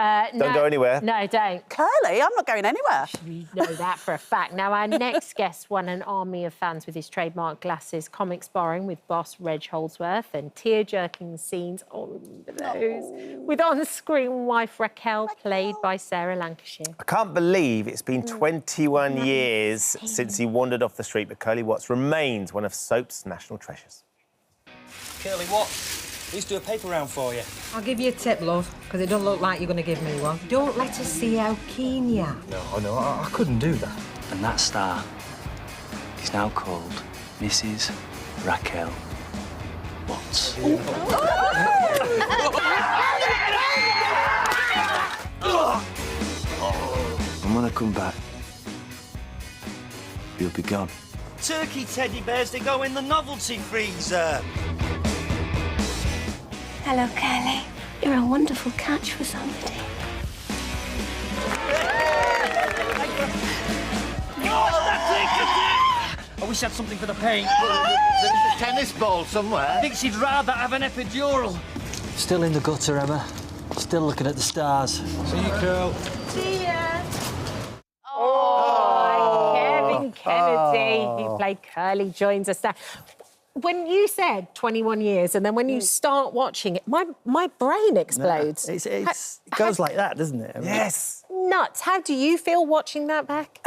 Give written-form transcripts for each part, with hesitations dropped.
Don't go anywhere. No, don't. Curly, I'm not going anywhere. We know that for a fact. Now, our next guest won an army of fans with his trademark glasses, comic sparring with boss Reg Holdsworth, and tear-jerking scenes, remember those, with on-screen wife Raquel, played by Sarah Lancashire. I can't believe it's been 21 years since he wandered off the street, but Curly Watts remains one of soap's national treasures. Curly Watts. Let's do a paper round for you. I'll give you a tip, love, because it don't look like you're going to give me one. Don't let her see how keen you are. No, I couldn't do that. And that star is now called Mrs. Raquel Watts. And when I come back, you'll be gone. Turkey teddy bears, they go in the novelty freezer. Hello, Curly. You're a wonderful catch for somebody. I wish I had something for the paint. There's a tennis ball somewhere. I think she'd rather have an epidural. Still in the gutter, Emma. Still looking at the stars. See you, Curl. See ya. Oh, Kevin Kennedy. He played Curly, joins us now. When you said 21 years and then when you start watching it, my brain explodes. No, it goes like that, doesn't it? Yes. Nuts. How do you feel watching that back?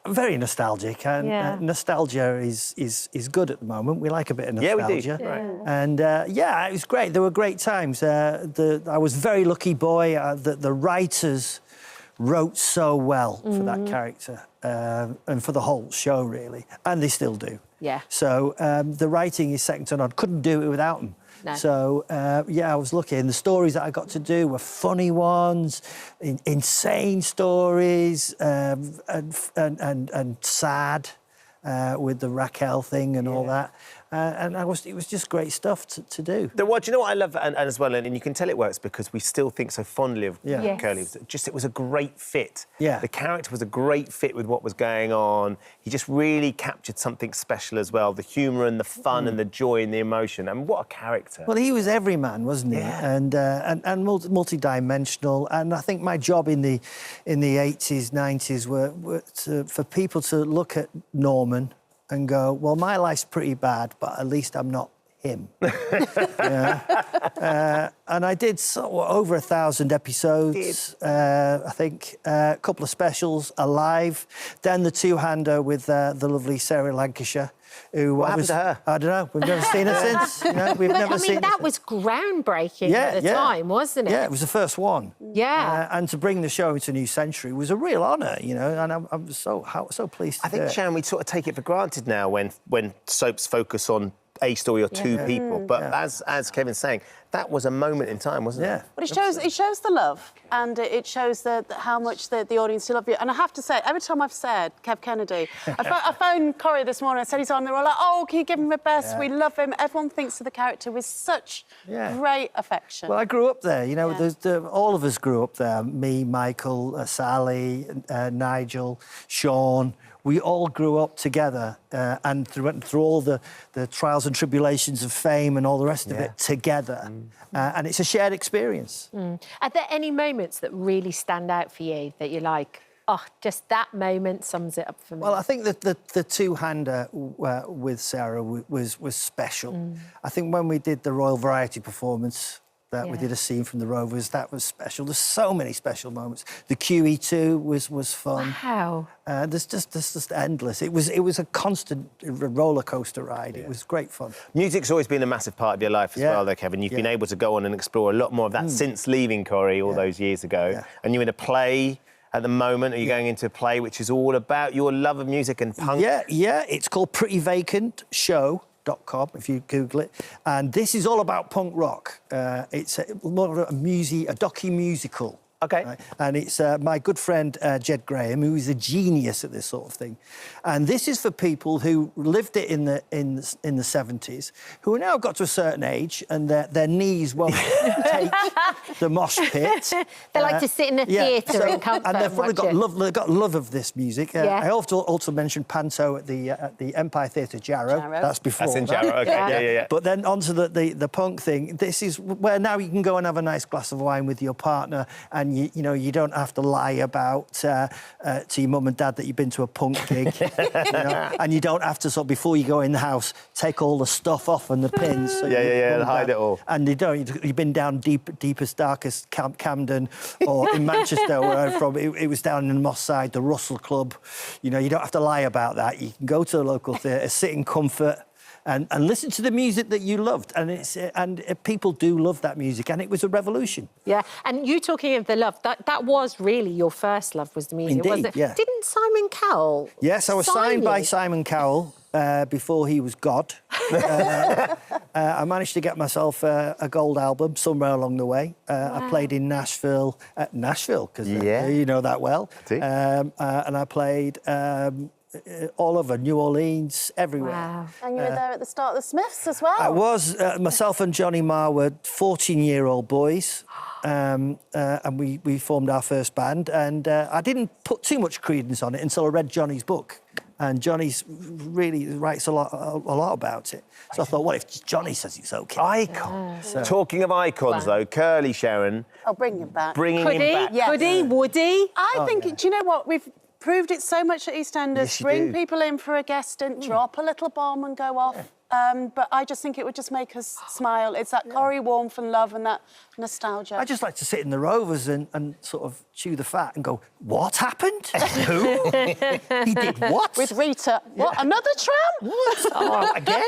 Very nostalgic, and nostalgia is good at the moment. We like a bit of nostalgia. Yeah, we do. Right. And yeah, it was great. There were great times. I was a very lucky boy. The writers wrote so well for that character and for the whole show, really, and they still do. Yeah. So the writing is second to none. Couldn't do it without them. No. So, yeah, I was lucky. And the stories that I got to do were funny ones, insane stories, and sad with the Raquel thing and all that. And it was just great stuff to do. What do you know what I love, and as well, and you can tell it works because we still think so fondly of Curly. It was a great fit. Yeah. The character was a great fit with what was going on. He just really captured something special as well. The humour and the fun and the joy and the emotion. And what a character. Well, he was every man, wasn't he? Yeah. And multi-dimensional. And I think my job in the 80s, 90s were for people to look at Norman and go, well, my life's pretty bad, but at least I'm not him. And I did over 1,000 episodes, I think, a couple of specials, Alive, then the two-hander with the lovely Sarah Lancashire, who What happened to her? I don't know. We've never seen her since. You know, we've never seen her that since. was groundbreaking at the time, wasn't it? Yeah, it was the first one. Yeah. And to bring the show into a new century was a real honour, you know, and I'm so pleased to do it. I think, Sharon, we sort of take it for granted now when soaps focus on a story or two people. But as Kevin's saying, that was a moment in time, wasn't it? But it shows the love, and it shows how much the audience love you. And I have to say, every time I've said Kev Kennedy, I phoned Corrie this morning. I said he's on. They were like, "Oh, can you give him a best? We love him." Everyone thinks of the character with such great affection. Well, I grew up there. You know, all of us grew up there. Me, Michael, Sally, Nigel, Sean. We all grew up together and went through all the trials and tribulations of fame and all the rest of it together. And it's a shared experience. Are there any moments that really stand out for you that you're like, oh, just that moment sums it up for me? Well, I think that the two-hander with Sarah was special. I think when we did the Royal Variety performance, we did a scene from the Rovers, that was special. There's so many special moments. The QE2 was fun. Wow. There's just endless. It was a constant roller coaster ride. It was great fun. Music's always been a massive part of your life as well, though, Kevin. You've been able to go on and explore a lot more of that since leaving Corrie all those years ago. Yeah. And you're in a play at the moment. Are you going into a play which is all about your love of music and punk? Yeah. It's called Pretty Vacant Show.com, if you Google it. And this is all about punk rock. It's more of a docu-musical OK. Right? And it's my good friend Jed Graham, who is a genius at this sort of thing. And this is for people who lived it in the 70s, who now got to a certain age and their knees won't take the mosh pit. They like to sit in a theatre in comfort and they've probably watch it. they've got love of this music. I also mentioned Panto at the Empire Theatre, Jarrow. That's before. That's in that. Jarrow, OK, yeah. But then onto the punk thing. This is where now you can go and have a nice glass of wine with your partner, and you don't have to lie about to your mum and dad that you've been to a punk gig, and you don't have to sort of, before you go in the house, take all the stuff off and the pins. So and hide it all. And you've been down deepest, darkest Camden, or in Manchester, where I'm from. It was down in the Moss Side, the Russell Club. You don't have to lie about that. You can go to the local theatre, sit in comfort, and listen to the music that you loved. And people do love that music, and it was a revolution. Yeah, and you talking of the love, that was really your first love, was the music, Indeed, wasn't it? yeah. Didn't Simon Cowell? Yes, I was signed by Simon Cowell before he was God. I managed to get myself a gold album somewhere along the way. I played in Nashville, because you know that well. And I played all over New Orleans, everywhere. Wow. And you were there at the start of the Smiths as well. I was. Myself and Johnny Marr were 14-year-old boys, and we formed our first band. And I didn't put too much credence on it until I read Johnny's book. And Johnny's really writes a lot about it. So I thought, what if Johnny says it's OK? Icon. Talking of icons, though, Curly Sharon. I'll bring him back. Bringing him back. Yes. Could he? Would he? I think, do you know what? We've proved it so much at EastEnders. Yes, you Bring do. people in for a guest stint, drop a little bomb and go off. But I just think it would just make us smile. It's that Corrie warmth and love and that nostalgia. I just like to sit in the Rovers and sort of chew the fat and go, what happened? Who? He did what? With Rita. What, another tram? What? Oh, again?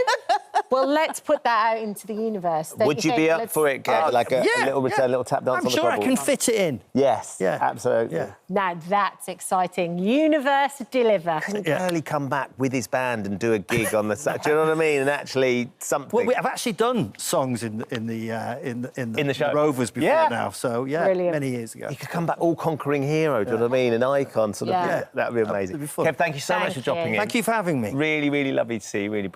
Well, let's put that out into the universe. don't Would you think? be up Let's- for it, Kev? Like a little return, little tap dance I'm on the sure I cobbles? can fit it in. Yes, Yeah. absolutely. Yeah. Now, that's exciting. Universe deliver. Couldn't Curly come back with his band and do a gig on the Saturday? Do you know what I mean? And actually something. Well, I've actually done songs in the show. Rovers before Yeah. now, so Brilliant. many years ago. He could come back all conquering hero, do you know what I mean? An icon, sort of. Yeah. That would be amazing. That'd be fun. Kev, thank you so much Thank for dropping you. in. Thank you for having me. Really, really lovely to see you. Really brilliant.